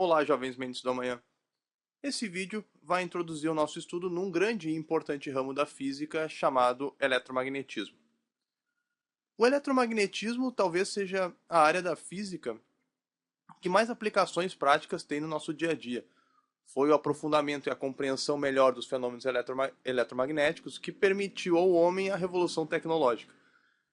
Olá, jovens mentes do amanhã. Esse vídeo vai introduzir o nosso estudo num grande e importante ramo da física chamado eletromagnetismo. O eletromagnetismo talvez seja a área da física que mais aplicações práticas tem no nosso dia a dia. Foi o aprofundamento e a compreensão melhor dos fenômenos eletromagnéticos que permitiu ao homem a revolução tecnológica.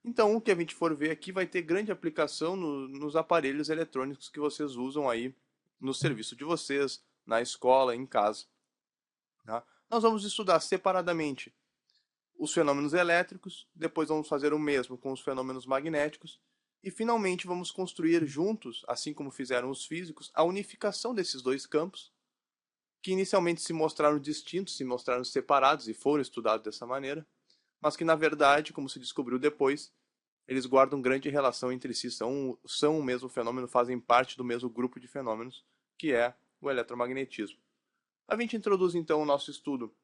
Então, o que a gente for ver aqui vai ter grande aplicação nos aparelhos eletrônicos que vocês usam aí no serviço de vocês, na escola, em casa. Tá? Nós vamos estudar separadamente os fenômenos elétricos, depois vamos fazer o mesmo com os fenômenos magnéticos, e finalmente vamos construir juntos, assim como fizeram os físicos, a unificação desses dois campos, que inicialmente se mostraram distintos, se mostraram separados e foram estudados dessa maneira, mas que na verdade, como se descobriu depois, eles guardam grande relação entre si, são o mesmo fenômeno, fazem parte do mesmo grupo de fenômenos, que é o eletromagnetismo. A gente introduz então o nosso estudo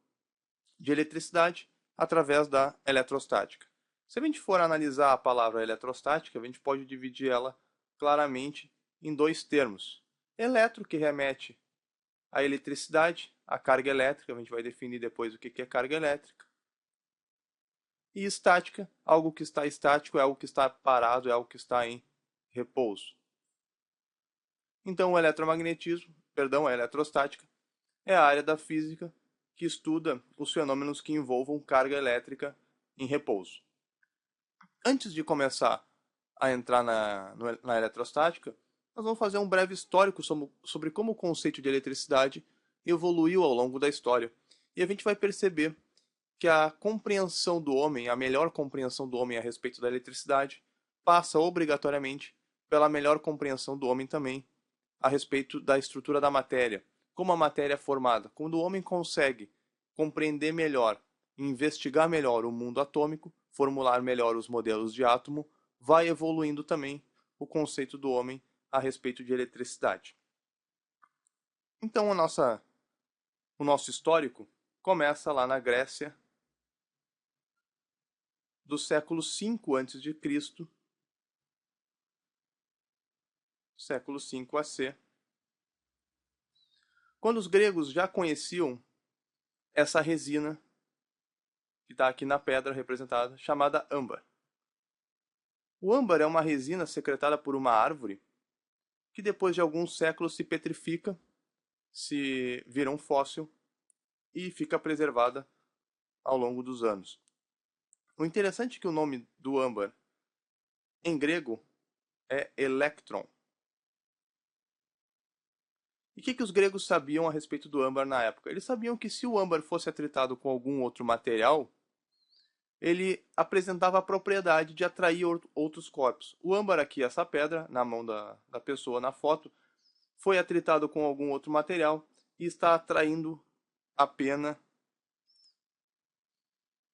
de eletricidade através da eletrostática. Se a gente for analisar a palavra eletrostática, a gente pode dividir ela claramente em dois termos. Eletro, que remete à eletricidade, à carga elétrica, a gente vai definir depois o que é carga elétrica. E estática, algo que está estático é algo que está parado, é algo que está em repouso. Então, o eletromagnetismo, a eletrostática, é a área da física que estuda os fenômenos que envolvam carga elétrica em repouso. Antes de começar a entrar na eletrostática, nós vamos fazer um breve histórico sobre como o conceito de eletricidade evoluiu ao longo da história. E a gente vai perceber que a compreensão do homem, a melhor compreensão do homem a respeito da eletricidade, passa obrigatoriamente pela melhor compreensão do homem também a respeito da estrutura da matéria, como a matéria é formada. Quando o homem consegue compreender melhor, investigar melhor o mundo atômico, formular melhor os modelos de átomo, vai evoluindo também o conceito do homem a respeito de eletricidade. Então o nosso histórico começa lá na Grécia, do século V a.C., século V AC, quando os gregos já conheciam essa resina que está aqui na pedra representada, chamada âmbar. O âmbar é uma resina secretada por uma árvore que depois de alguns séculos se petrifica, se vira um fóssil e fica preservada ao longo dos anos. O interessante é que o nome do âmbar em grego é electron. E o que os gregos sabiam a respeito do âmbar na época? Eles sabiam que se o âmbar fosse atritado com algum outro material, ele apresentava a propriedade de atrair outros corpos. O âmbar aqui, essa pedra, na mão da pessoa na foto, foi atritado com algum outro material e está atraindo a pena.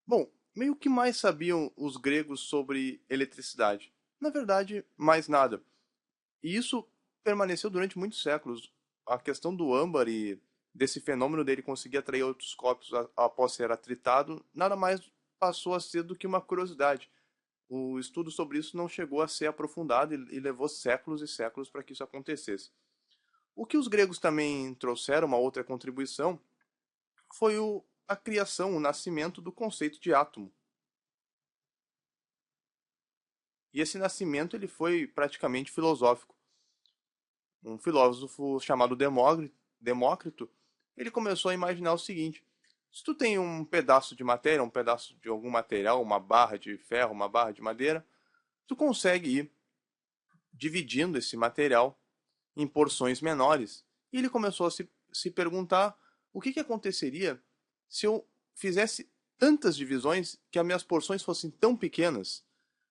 Bom, meio que mais sabiam os gregos sobre eletricidade? Na verdade, mais nada. E isso permaneceu durante muitos séculos. A questão do âmbar e desse fenômeno dele conseguir atrair outros corpos após ser atritado, nada mais passou a ser do que uma curiosidade. O estudo sobre isso não chegou a ser aprofundado e levou séculos e séculos para que isso acontecesse. O que os gregos também trouxeram, uma outra contribuição, foi a criação, o nascimento do conceito de átomo. E esse nascimento ele foi praticamente filosófico. Um filósofo chamado Demócrito, ele começou a imaginar o seguinte: se tu tem um pedaço de matéria, um pedaço de algum material, uma barra de ferro, uma barra de madeira, tu consegue ir dividindo esse material em porções menores. E ele começou a se perguntar o que aconteceria se eu fizesse tantas divisões que as minhas porções fossem tão pequenas.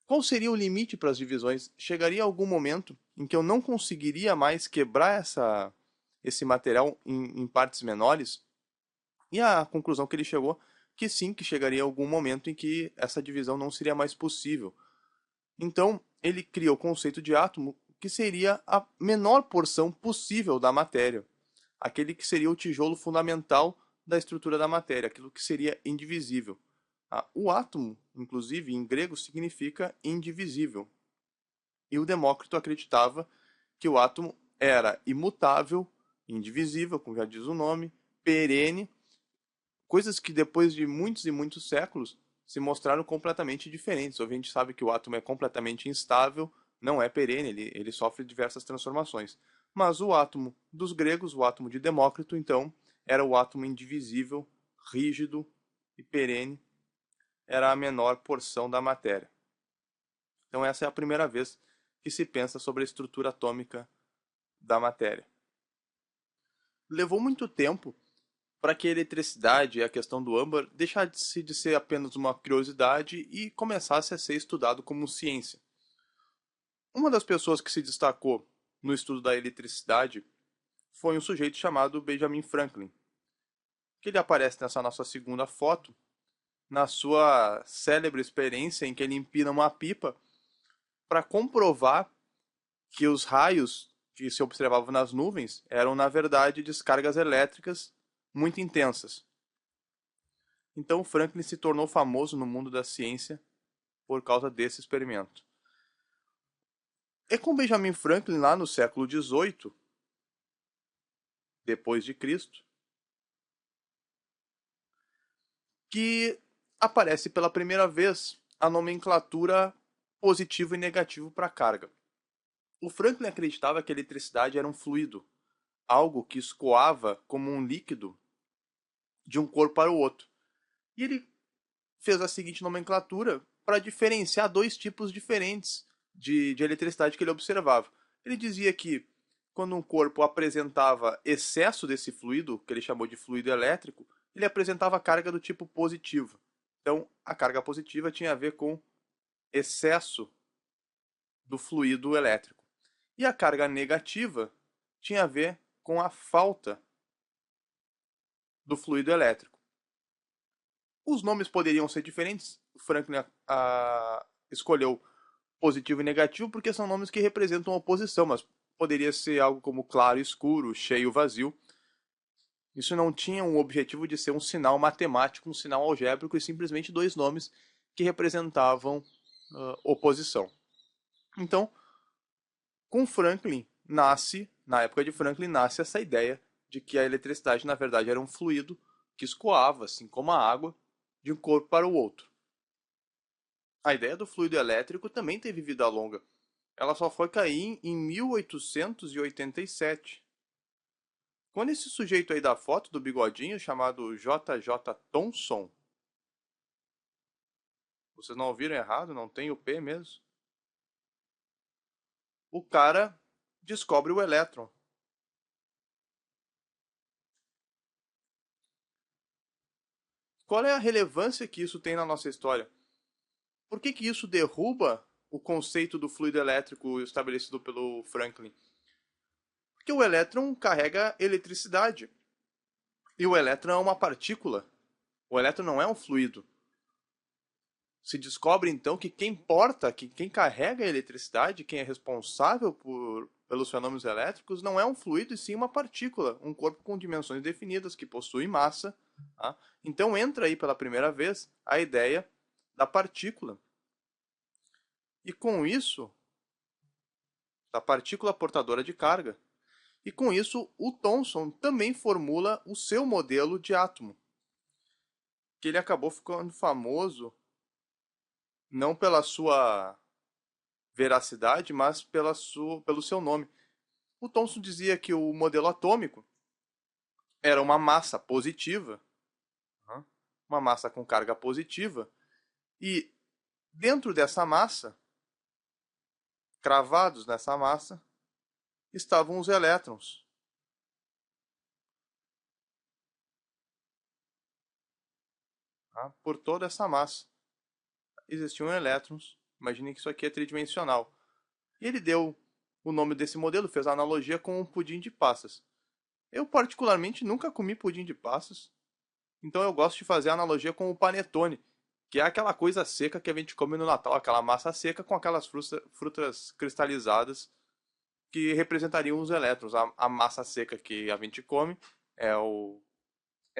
Qual seria o limite para as divisões? Chegaria algum momento em que eu não conseguiria mais quebrar esse material em partes menores? E a conclusão que ele chegou, que sim, que chegaria algum momento em que essa divisão não seria mais possível. Então, ele cria o conceito de átomo, que seria a menor porção possível da matéria. Aquele que seria o tijolo fundamental da estrutura da matéria, aquilo que seria indivisível. O átomo, inclusive, em grego, significa indivisível. E o Demócrito acreditava que o átomo era imutável, indivisível, como já diz o nome, perene, coisas que depois de muitos e muitos séculos se mostraram completamente diferentes. Hoje a gente sabe que o átomo é completamente instável, não é perene, ele sofre diversas transformações. Mas o átomo dos gregos, o átomo de Demócrito, então, era o átomo indivisível, rígido e perene, era a menor porção da matéria. Então essa é a primeira vez que se pensa sobre a estrutura atômica da matéria. Levou muito tempo para que a eletricidade e a questão do âmbar deixasse de ser apenas uma curiosidade e começasse a ser estudado como ciência. Uma das pessoas que se destacou no estudo da eletricidade foi um sujeito chamado Benjamin Franklin, que ele aparece nessa nossa segunda foto, na sua célebre experiência em que ele empina uma pipa para comprovar que os raios que se observavam nas nuvens eram, na verdade, descargas elétricas muito intensas. Então Franklin se tornou famoso no mundo da ciência por causa desse experimento. É com Benjamin Franklin, lá no século XVIII, depois de Cristo, que aparece pela primeira vez a nomenclatura positivo e negativo para carga. O Franklin acreditava que a eletricidade era um fluido, algo que escoava como um líquido de um corpo para o outro. E ele fez a seguinte nomenclatura para diferenciar dois tipos diferentes de eletricidade que ele observava. Ele dizia que quando um corpo apresentava excesso desse fluido, que ele chamou de fluido elétrico, ele apresentava carga do tipo positivo. Então, a carga positiva tinha a ver com excesso do fluido elétrico. E a carga negativa tinha a ver com a falta do fluido elétrico. Os nomes poderiam ser diferentes. O Franklin escolheu positivo e negativo porque são nomes que representam oposição, mas poderia ser algo como claro, escuro, cheio, vazio. Isso não tinha um objetivo de ser um sinal matemático, um sinal algébrico, e simplesmente dois nomes que representavam oposição. Então, com Franklin nasce, na época de Franklin, nasce essa ideia de que a eletricidade, na verdade, era um fluido que escoava, assim como a água, de um corpo para o outro. A ideia do fluido elétrico também teve vida longa. Ela só foi cair em 1887. Quando esse sujeito aí da foto do bigodinho, chamado J. J. Thomson, vocês não ouviram errado, não tem o P mesmo, o cara descobre o elétron. Qual é a relevância que isso tem na nossa história? Por que isso derruba o conceito do fluido elétrico estabelecido pelo Franklin? Porque o elétron carrega eletricidade. E o elétron é uma partícula. O elétron não é um fluido. Se descobre então que quem porta, que quem carrega a eletricidade, quem é responsável pelos fenômenos elétricos, não é um fluido e sim uma partícula, um corpo com dimensões definidas que possui massa. Tá? Então entra aí pela primeira vez a ideia da partícula. E com isso, da partícula portadora de carga. E com isso, o Thomson também formula o seu modelo de átomo, que ele acabou ficando famoso não pela sua veracidade, mas pelo seu nome. O Thomson dizia que o modelo atômico era uma massa positiva, uma massa com carga positiva, e dentro dessa massa, cravados nessa massa, estavam os elétrons. Por toda essa massa existiam elétrons. Imagine que isso aqui é tridimensional. E ele deu o nome desse modelo, fez a analogia com um pudim de passas. Eu, particularmente, nunca comi pudim de passas, então eu gosto de fazer a analogia com o panetone, que é aquela coisa seca que a gente come no Natal, aquela massa seca com aquelas frutas cristalizadas que representariam os elétrons. A massa seca que a gente come é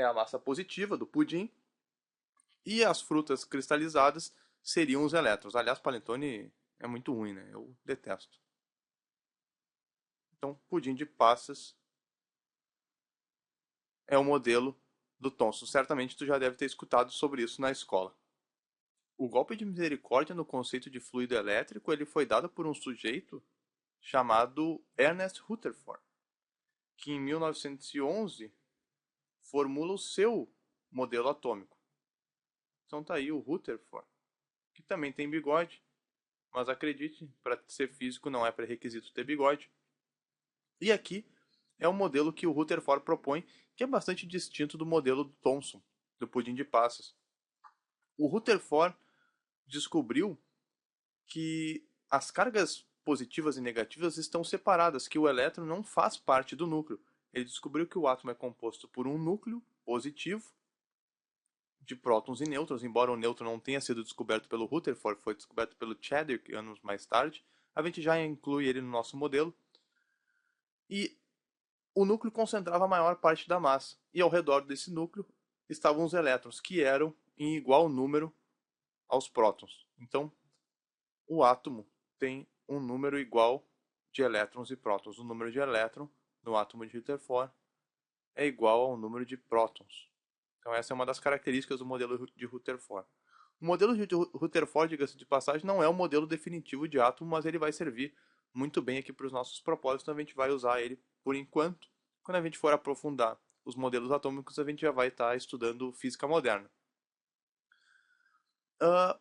a massa positiva do pudim, e as frutas cristalizadas seriam os elétrons. Aliás, panetone é muito ruim, né? Eu detesto. Então, pudim de passas é o modelo do Thomson. Certamente tu já deve ter escutado sobre isso na escola. O golpe de misericórdia no conceito de fluido elétrico ele foi dado por um sujeito chamado Ernest Rutherford, que em 1911 formula o seu modelo atômico. Então tá aí o Rutherford, que também tem bigode, mas acredite, para ser físico não é pré-requisito ter bigode. E aqui é o modelo que o Rutherford propõe, que é bastante distinto do modelo do Thomson, do pudim de passas. O Rutherford descobriu que as cargas positivas e negativas estão separadas, que o elétron não faz parte do núcleo. Ele descobriu que o átomo é composto por um núcleo positivo de prótons e nêutrons, embora o nêutron não tenha sido descoberto pelo Rutherford, foi descoberto pelo Chadwick anos mais tarde. A gente já inclui ele no nosso modelo. E o núcleo concentrava a maior parte da massa, e ao redor desse núcleo estavam os elétrons, que eram em igual número aos prótons. Então, o átomo tem um número igual de elétrons e prótons. O número de elétron no átomo de Rutherford é igual ao número de prótons. Então essa é uma das características do modelo de Rutherford. O modelo de Rutherford, diga-se de passagem, não é o modelo definitivo de átomo, mas ele vai servir muito bem aqui para os nossos propósitos, então a gente vai usar ele por enquanto. Quando a gente for aprofundar os modelos atômicos, a gente já vai estar estudando física moderna.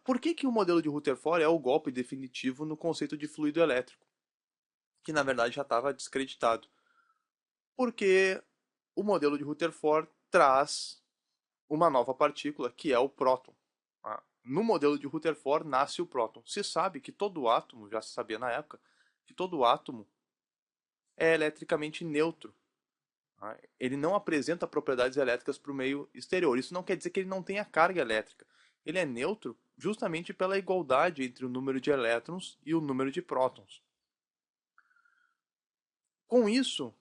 Por que o modelo de Rutherford é o golpe definitivo no conceito de fluido elétrico? Que na verdade já estava descreditado. Porque o modelo de Rutherford traz uma nova partícula, que é o próton. No modelo de Rutherford nasce o próton. Se sabe que todo átomo, já se sabia na época, que todo átomo é eletricamente neutro. Ele não apresenta propriedades elétricas para o meio exterior. Isso não quer dizer que ele não tenha carga elétrica. Ele é neutro justamente pela igualdade entre o número de elétrons e o número de prótons. Com isso,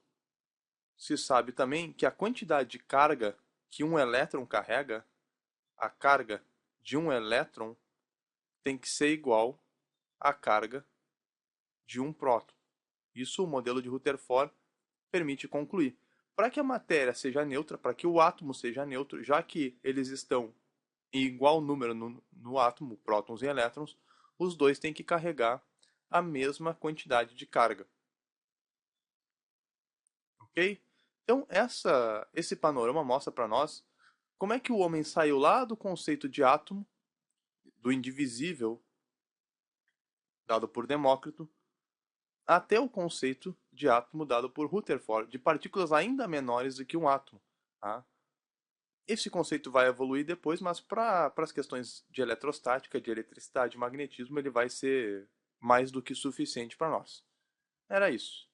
se sabe também que a quantidade de carga que um elétron carrega, a carga de um elétron, tem que ser igual à carga de um próton. Isso o modelo de Rutherford permite concluir. Para que a matéria seja neutra, para que o átomo seja neutro, já que eles estão em igual número no átomo, prótons e elétrons, os dois têm que carregar a mesma quantidade de carga. Ok? Então, esse panorama mostra para nós como é que o homem saiu lá do conceito de átomo, do indivisível, dado por Demócrito, até o conceito de átomo dado por Rutherford, de partículas ainda menores do que um átomo. Tá? Esse conceito vai evoluir depois, mas para as questões de eletrostática, de eletricidade, magnetismo, ele vai ser mais do que suficiente para nós. Era isso.